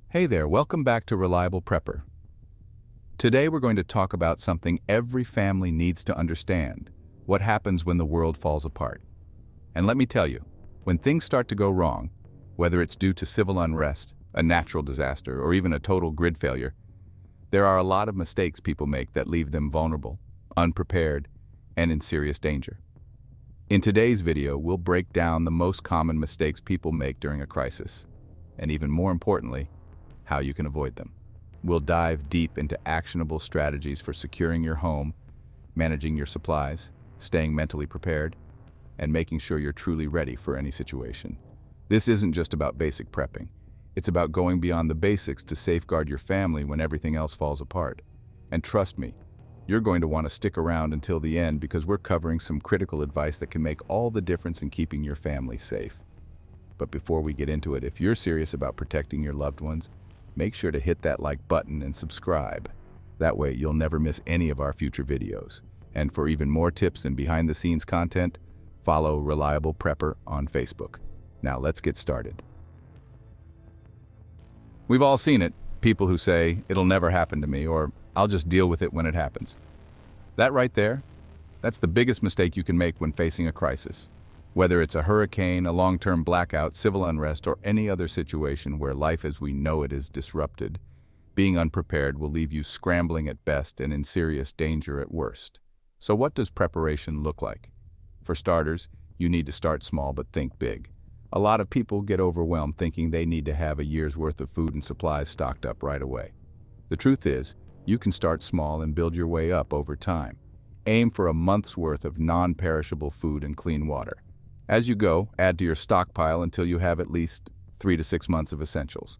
Hey there, welcome back to Reliable Prepper. Today we're going to talk about something every family needs to understand: what happens when the world falls apart. And let me tell you, when things start to go wrong, whether it's due to civil unrest, a natural disaster, or even a total grid failure, there are a lot of mistakes people make that leave them vulnerable, unprepared, and in serious danger. In today's video, we'll break down the most common mistakes people make during a crisis, and even more importantly, how you can avoid them. We'll dive deep into actionable strategies for securing your home, managing your supplies, staying mentally prepared, and making sure you're truly ready for any situation. This isn't just about basic prepping. It's about going beyond the basics to safeguard your family when everything else falls apart. And trust me, you're going to want to stick around until the end because we're covering some critical advice that can make all the difference in keeping your family safe. But before we get into it, if you're serious about protecting your loved ones, make sure to hit that like button and subscribe. That way you'll never miss any of our future videos. And for even more tips and behind-the-scenes content, follow Reliable Prepper on Facebook. Now let's get started. We've all seen it, people who say, "It'll never happen to me," or "I'll just deal with it when it happens." That right there, that's the biggest mistake you can make when facing a crisis. Whether it's a hurricane, a long-term blackout, civil unrest, or any other situation where life as we know it is disrupted, being unprepared will leave you scrambling at best and in serious danger at worst. So what does preparation look like? For starters, you need to start small but think big. A lot of people get overwhelmed thinking they need to have a year's worth of food and supplies stocked up right away. The truth is, you can start small and build your way up over time. Aim for a month's worth of non-perishable food and clean water. As you go, add to your stockpile until you have at least 3 to 6 months of essentials.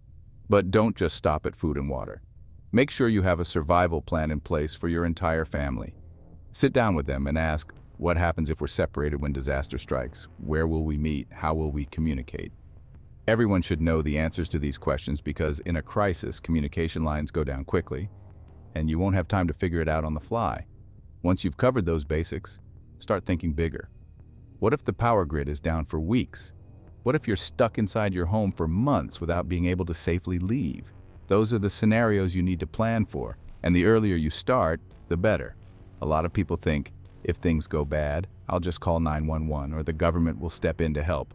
But don't just stop at food and water. Make sure you have a survival plan in place for your entire family. Sit down with them and ask, what happens if we're separated when disaster strikes? Where will we meet? How will we communicate? Everyone should know the answers to these questions because in a crisis, communication lines go down quickly, and you won't have time to figure it out on the fly. Once you've covered those basics, start thinking bigger. What if the power grid is down for weeks? What if you're stuck inside your home for months without being able to safely leave? Those are the scenarios you need to plan for, and the earlier you start, the better. A lot of people think, if things go bad, I'll just call 911 or the government will step in to help.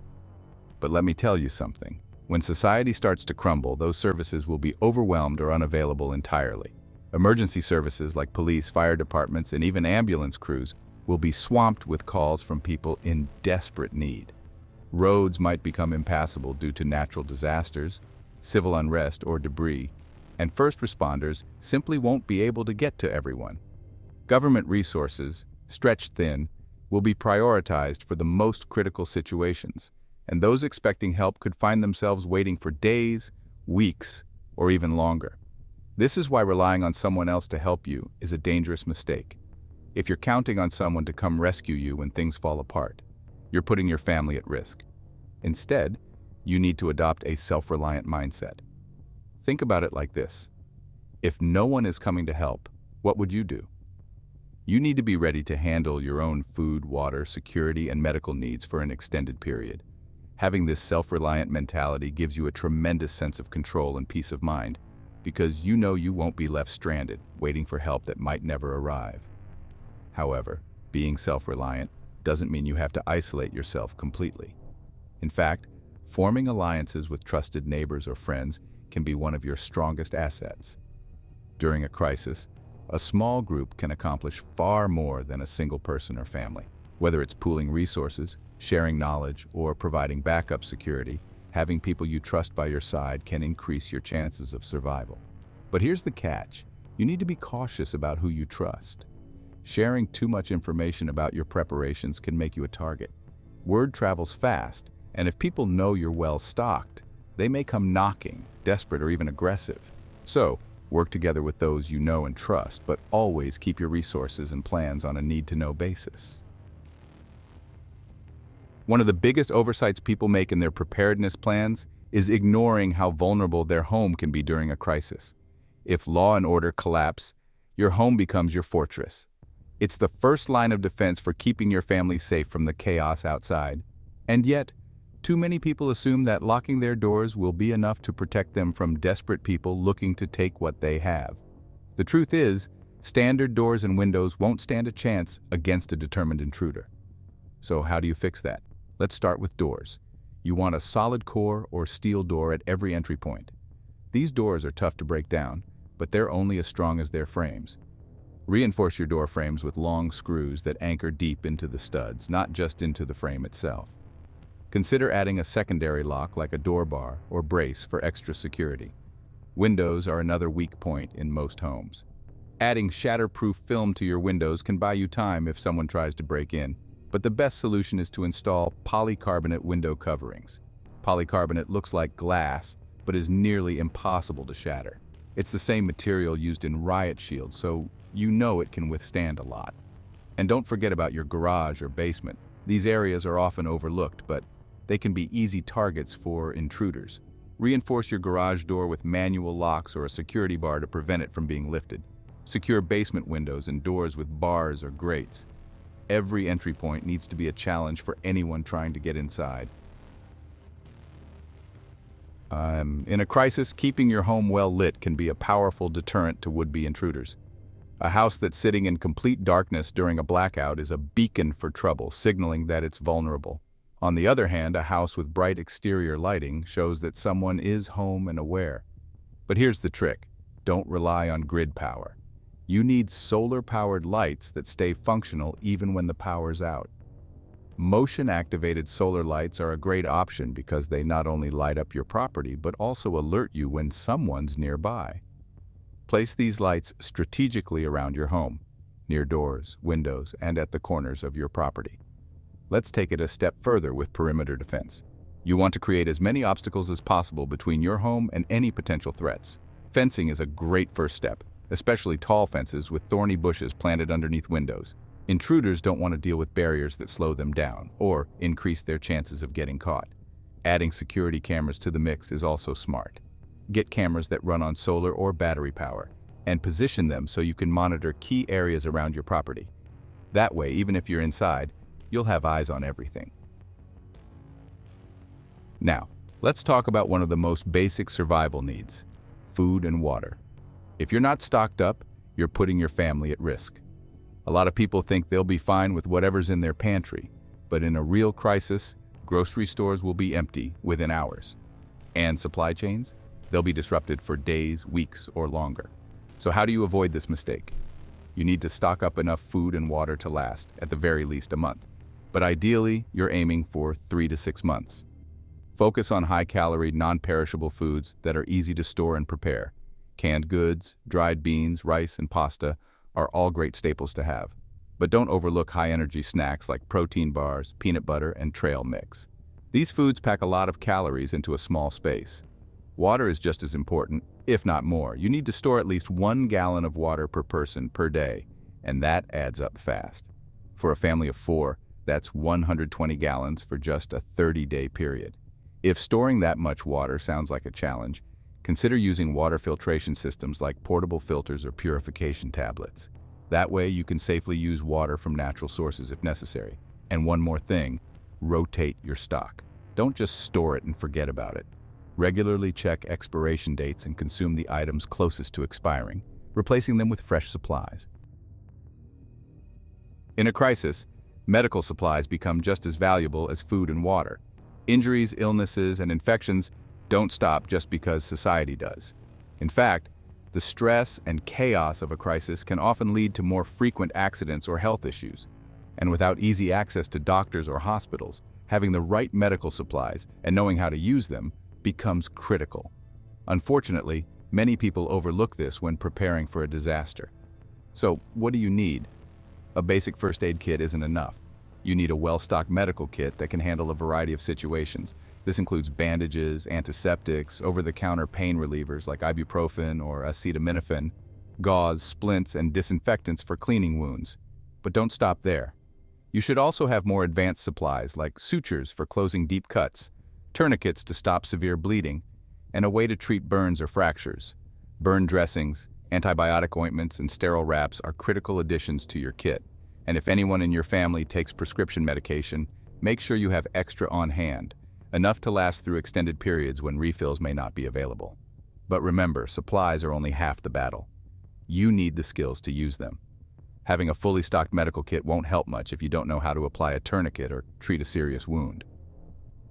But let me tell you something. When society starts to crumble, those services will be overwhelmed or unavailable entirely. Emergency services like police, fire departments, and even ambulance crews will be swamped with calls from people in desperate need. Roads might become impassable due to natural disasters, civil unrest, or debris, and first responders simply won't be able to get to everyone. Government resources, stretched thin, will be prioritized for the most critical situations, and those expecting help could find themselves waiting for days, weeks, or even longer. This is why relying on someone else to help you is a dangerous mistake. If you're counting on someone to come rescue you when things fall apart, you're putting your family at risk. Instead, you need to adopt a self-reliant mindset. Think about it like this. If no one is coming to help, what would you do? You need to be ready to handle your own food, water, security, and medical needs for an extended period. Having this self-reliant mentality gives you a tremendous sense of control and peace of mind because you know you won't be left stranded, waiting for help that might never arrive. However, being self-reliant doesn't mean you have to isolate yourself completely. In fact, forming alliances with trusted neighbors or friends can be one of your strongest assets. During a crisis, a small group can accomplish far more than a single person or family. Whether it's pooling resources, sharing knowledge, or providing backup security, having people you trust by your side can increase your chances of survival. But here's the catch. You need to be cautious about who you trust. Sharing too much information about your preparations can make you a target. Word travels fast, and if people know you're well stocked, they may come knocking, desperate or even aggressive. So, work together with those you know and trust, but always keep your resources and plans on a need-to-know basis. One of the biggest oversights people make in their preparedness plans is ignoring how vulnerable their home can be during a crisis. If law and order collapse, your home becomes your fortress. It's the first line of defense for keeping your family safe from the chaos outside. And yet, Too many people assume that locking their doors will be enough to protect them from desperate people looking to take what they have. The truth is, standard doors and windows won't stand a chance against a determined intruder. So how do you fix that? Let's start with doors. You want a solid core or steel door at every entry point. These doors are tough to break down, but they're only as strong as their frames. Reinforce your door frames with long screws that anchor deep into the studs, not just into the frame itself. Consider adding a secondary lock like a door bar or brace for extra security. Windows are another weak point in most homes. Adding shatterproof film to your windows can buy you time if someone tries to break in, but the best solution is to install polycarbonate window coverings. Polycarbonate looks like glass, but is nearly impossible to shatter. It's the same material used in riot shields, so you know it can withstand a lot. And don't forget about your garage or basement. These areas are often overlooked, but they can be easy targets for intruders. Reinforce your garage door with manual locks or a security bar to prevent it from being lifted. Secure basement windows and doors with bars or grates. Every entry point needs to be a challenge for anyone trying to get inside. In a crisis, keeping your home well lit can be a powerful deterrent to would-be intruders. A house that's sitting in complete darkness during a blackout is a beacon for trouble, signaling that it's vulnerable. On the other hand, a house with bright exterior lighting shows that someone is home and aware. But here's the trick: don't rely on grid power. You need solar-powered lights that stay functional even when the power's out. Motion-activated solar lights are a great option because they not only light up your property but also alert you when someone's nearby. Place these lights strategically around your home, near doors, windows, and at the corners of your property. Let's take it a step further with perimeter defense. You want to create as many obstacles as possible between your home and any potential threats. Fencing is a great first step, especially tall fences with thorny bushes planted underneath windows. Intruders don't want to deal with barriers that slow them down or increase their chances of getting caught. Adding security cameras to the mix is also smart. Get cameras that run on solar or battery power and position them so you can monitor key areas around your property. That way, even if you're inside, you'll have eyes on everything. Now, let's talk about one of the most basic survival needs: food and water. If you're not stocked up, you're putting your family at risk. A lot of people think they'll be fine with whatever's in their pantry, but in a real crisis, grocery stores will be empty within hours. And supply chains? They'll be disrupted for days, weeks, or longer. So how do you avoid this mistake? You need to stock up enough food and water to last, at the very least, a month. But ideally, you're aiming for 3 to 6 months. Focus on high-calorie, non-perishable foods that are easy to store and prepare. Canned goods, dried beans, rice, and pasta are all great staples to have. But don't overlook high-energy snacks like protein bars, peanut butter, and trail mix. These foods pack a lot of calories into a small space. Water is just as important, if not more. You need to store at least 1 gallon of water per person per day, and that adds up fast. For a family of 4, that's 120 gallons for just a 30-day period. If storing that much water sounds like a challenge, consider using water filtration systems like portable filters or purification tablets. That way you can safely use water from natural sources if necessary. And one more thing, rotate your stock. Don't just store it and forget about it. Regularly check expiration dates and consume the items closest to expiring, replacing them with fresh supplies. In a crisis, medical supplies become just as valuable as food and water. Injuries, illnesses, and infections don't stop just because society does. In fact, the stress and chaos of a crisis can often lead to more frequent accidents or health issues. And without easy access to doctors or hospitals, having the right medical supplies and knowing how to use them becomes critical. Unfortunately, many people overlook this when preparing for a disaster. So, what do you need? A basic first aid kit isn't enough. You need a well-stocked medical kit that can handle a variety of situations. This includes bandages, antiseptics, over-the-counter pain relievers like ibuprofen or acetaminophen, gauze, splints, and disinfectants for cleaning wounds. But don't stop there. You should also have more advanced supplies like sutures for closing deep cuts, tourniquets to stop severe bleeding, and a way to treat burns or fractures. Burn dressings, antibiotic ointments, and sterile wraps are critical additions to your kit. And if anyone in your family takes prescription medication, make sure you have extra on hand. enough to last through extended periods when refills may not be available. But remember, supplies are only half the battle. You need the skills to use them. Having a fully stocked medical kit won't help much if you don't know how to apply a tourniquet or treat a serious wound.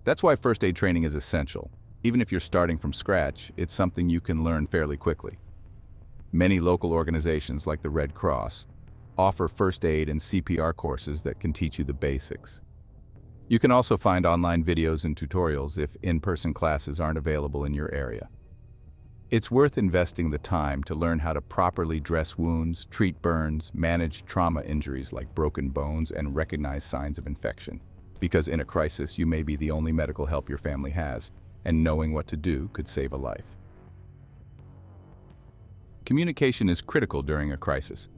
That's why first aid training is essential. Even if you're starting from scratch, it's something you can learn fairly quickly. Many local organizations like the Red Cross offer first aid and CPR courses that can teach you the basics. You can also find online videos and tutorials if in-person classes aren't available in your area. It's worth investing the time to learn how to properly dress wounds, treat burns, manage trauma injuries like broken bones, and recognize signs of infection. Because in a crisis, you may be the only medical help your family has, and knowing what to do could save a life. Communication is critical during a crisis.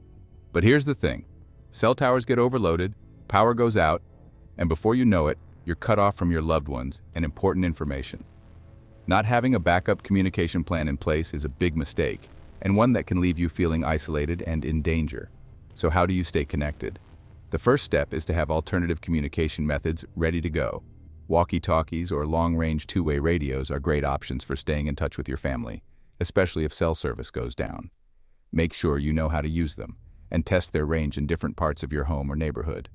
But here's the thing. Cell towers get overloaded, power goes out, and before you know it, you're cut off from your loved ones and important information. Not having a backup communication plan in place is a big mistake, and one that can leave you feeling isolated and in danger. So how do you stay connected? The first step is to have alternative communication methods ready to go. Walkie-talkies or long-range two-way radios are great options for staying in touch with your family, especially if cell service goes down. Make sure you know how to use them, and test their range in different parts of your home or neighborhood.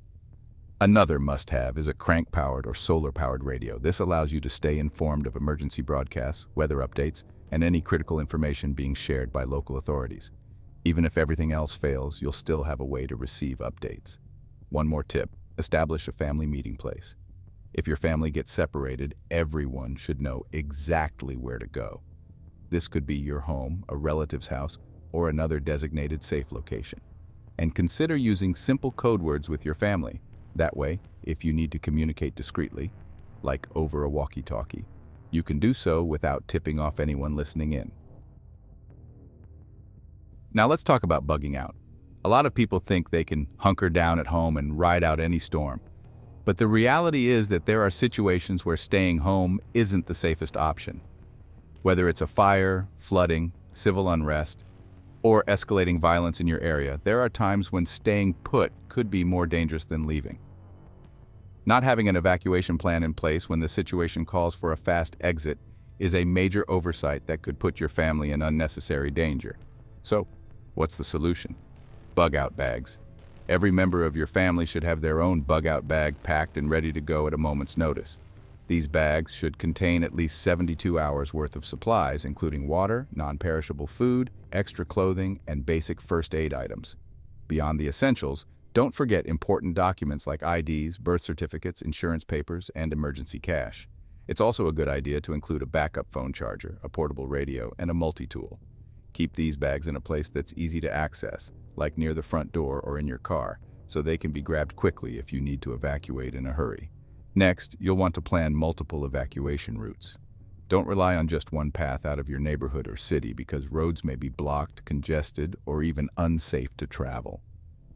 Another must-have is a crank-powered or solar-powered radio. This allows you to stay informed of emergency broadcasts, weather updates, and any critical information being shared by local authorities. Even if everything else fails, you'll still have a way to receive updates. One more tip, establish a family meeting place. If your family gets separated, everyone should know exactly where to go. This could be your home, a relative's house, or another designated safe location. And consider using simple code words with your family. That way, if you need to communicate discreetly, like over a walkie-talkie, you can do so without tipping off anyone listening in. Now let's talk about bugging out. A lot of people think they can hunker down at home and ride out any storm. But the reality is that there are situations where staying home isn't the safest option. Whether it's a fire, flooding, civil unrest, or escalating violence in your area, there are times when staying put could be more dangerous than leaving. Not having an evacuation plan in place when the situation calls for a fast exit is a major oversight that could put your family in unnecessary danger. So, what's the solution? Bug-out bags. Every member of your family should have their own bug-out bag packed and ready to go at a moment's notice. These bags should contain at least 72 hours worth of supplies, including water, non-perishable food, extra clothing, and basic first aid items. Beyond the essentials, don't forget important documents like IDs, birth certificates, insurance papers, and emergency cash. It's also a good idea to include a backup phone charger, a portable radio, and a multi-tool. Keep these bags in a place that's easy to access, like near the front door or in your car, so they can be grabbed quickly if you need to evacuate in a hurry. Next, you'll want to plan multiple evacuation routes. Don't rely on just one path out of your neighborhood or city because roads may be blocked, congested, or even unsafe to travel.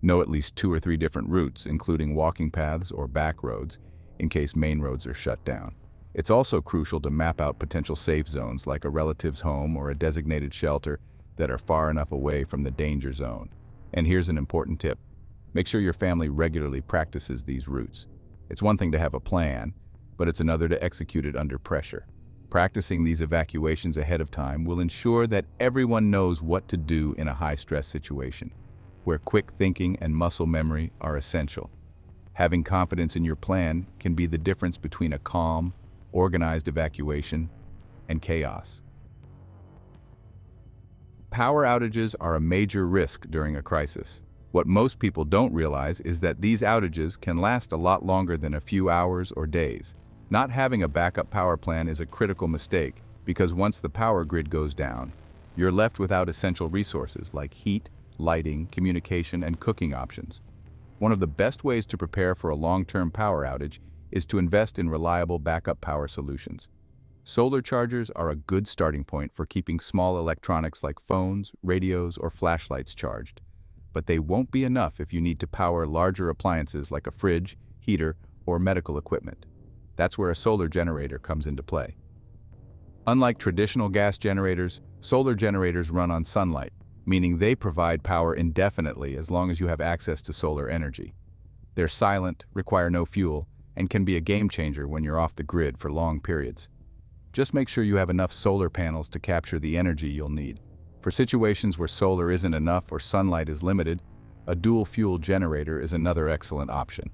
Know at least 2 or 3 different routes, including walking paths or back roads, in case main roads are shut down. It's also crucial to map out potential safe zones like a relative's home or a designated shelter that are far enough away from the danger zone. And here's an important tip. Make sure your family regularly practices these routes. It's one thing to have a plan, but it's another to execute it under pressure. Practicing these evacuations ahead of time will ensure that everyone knows what to do in a high-stress situation, where quick thinking and muscle memory are essential. Having confidence in your plan can be the difference between a calm, organized evacuation and chaos. Power outages are a major risk during a crisis. What most people don't realize is that these outages can last a lot longer than a few hours or days. Not having a backup power plan is a critical mistake because once the power grid goes down, you're left without essential resources like heat, lighting, communication, and cooking options. One of the best ways to prepare for a long-term power outage is to invest in reliable backup power solutions. Solar chargers are a good starting point for keeping small electronics like phones, radios, or flashlights charged. But they won't be enough if you need to power larger appliances like a fridge, heater, or medical equipment. That's where a solar generator comes into play. Unlike traditional gas generators, solar generators run on sunlight, meaning they provide power indefinitely as long as you have access to solar energy. They're silent, require no fuel, and can be a game changer when you're off the grid for long periods. Just make sure you have enough solar panels to capture the energy you'll need. For situations where solar isn't enough or sunlight is limited, a dual-fuel generator is another excellent option.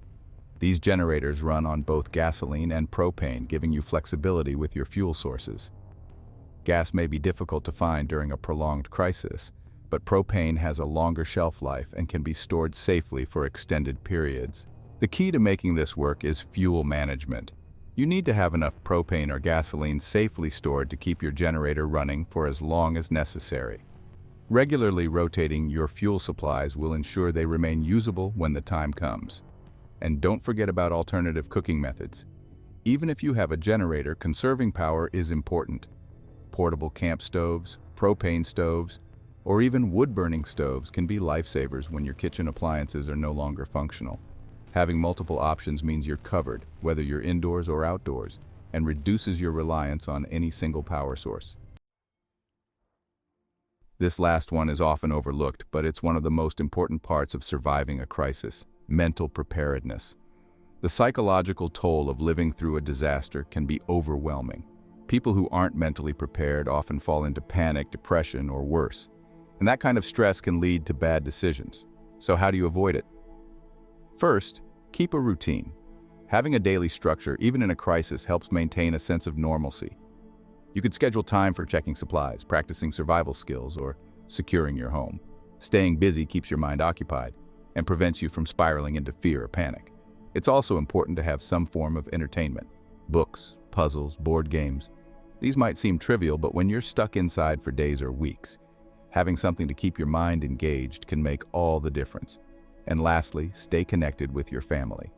These generators run on both gasoline and propane, giving you flexibility with your fuel sources. Gas may be difficult to find during a prolonged crisis, but propane has a longer shelf life and can be stored safely for extended periods. The key to making this work is fuel management. You need to have enough propane or gasoline safely stored to keep your generator running for as long as necessary. Regularly rotating your fuel supplies will ensure they remain usable when the time comes. And don't forget about alternative cooking methods. Even if you have a generator, conserving power is important. Portable camp stoves, propane stoves, or even wood-burning stoves can be lifesavers when your kitchen appliances are no longer functional. Having multiple options means you're covered, whether you're indoors or outdoors, and reduces your reliance on any single power source. This last one is often overlooked, but it's one of the most important parts of surviving a crisis: mental preparedness. The psychological toll of living through a disaster can be overwhelming. People who aren't mentally prepared often fall into panic, depression, or worse. And that kind of stress can lead to bad decisions. So how do you avoid it? First, keep a routine. Having a daily structure, even in a crisis, helps maintain a sense of normalcy. You could schedule time for checking supplies, practicing survival skills, or securing your home. Staying busy keeps your mind occupied and prevents you from spiraling into fear or panic. It's also important to have some form of entertainment. Books, puzzles, board games. These might seem trivial, but when you're stuck inside for days or weeks, having something to keep your mind engaged can make all the difference. And lastly, stay connected with your family.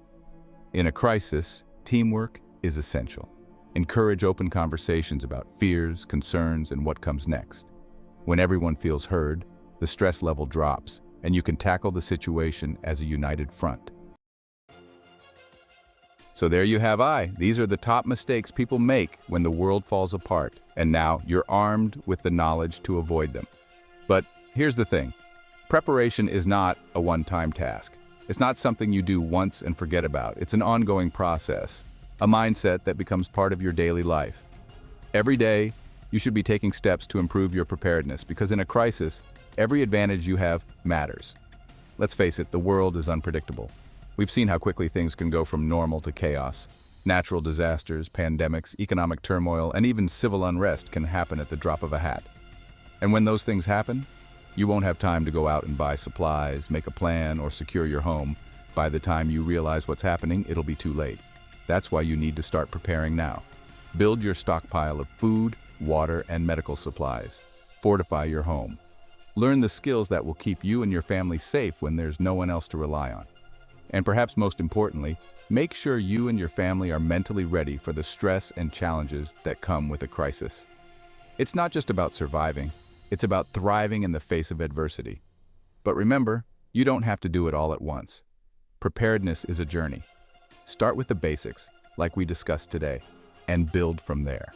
In a crisis, teamwork is essential. Encourage open conversations about fears, concerns, and what comes next. When everyone feels heard, the stress level drops, and you can tackle the situation as a united front. So there you have it. These are the top mistakes people make when the world falls apart, and now you're armed with the knowledge to avoid them. But here's the thing. Preparation is not a one-time task. It's not something you do once and forget about. It's an ongoing process, a mindset that becomes part of your daily life. Every day, you should be taking steps to improve your preparedness, because in a crisis, every advantage you have matters. Let's face it, the world is unpredictable. We've seen how quickly things can go from normal to chaos. Natural disasters, pandemics, economic turmoil, and even civil unrest can happen at the drop of a hat. And when those things happen, you won't have time to go out and buy supplies, make a plan, or secure your home. By the time you realize what's happening, it'll be too late. That's why you need to start preparing now. Build your stockpile of food, water, and medical supplies. Fortify your home. Learn the skills that will keep you and your family safe when there's no one else to rely on. And perhaps most importantly, make sure you and your family are mentally ready for the stress and challenges that come with a crisis. It's not just about surviving. It's about thriving in the face of adversity. But remember, you don't have to do it all at once. Preparedness is a journey. Start with the basics, like we discussed today, and build from there.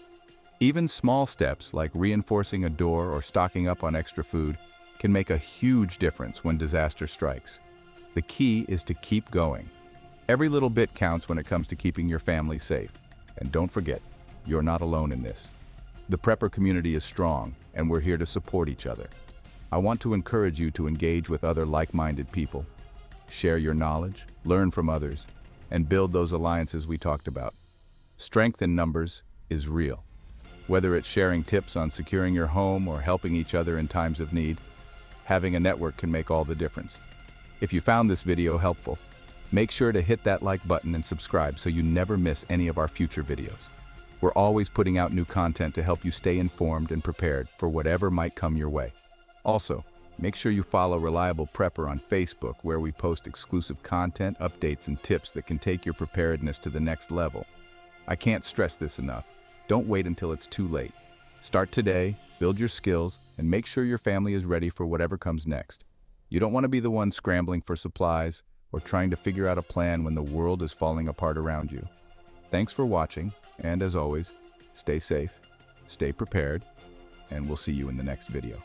Even small steps like reinforcing a door or stocking up on extra food can make a huge difference when disaster strikes. The key is to keep going. Every little bit counts when it comes to keeping your family safe. And don't forget, you're not alone in this. The prepper community is strong, and we're here to support each other. I want to encourage you to engage with other like-minded people. Share your knowledge, learn from others, and build those alliances we talked about. Strength in numbers is real. Whether it's sharing tips on securing your home or helping each other in times of need, having a network can make all the difference. If you found this video helpful, make sure to hit that like button and subscribe so you never miss any of our future videos. We're always putting out new content to help you stay informed and prepared for whatever might come your way. Also, make sure you follow Reliable Prepper on Facebook, where we post exclusive content, updates, and tips that can take your preparedness to the next level. I can't stress this enough. Don't wait until it's too late. Start today, build your skills, and make sure your family is ready for whatever comes next. You don't want to be the one scrambling for supplies or trying to figure out a plan when the world is falling apart around you. Thanks for watching, and as always, stay safe, stay prepared, and we'll see you in the next video.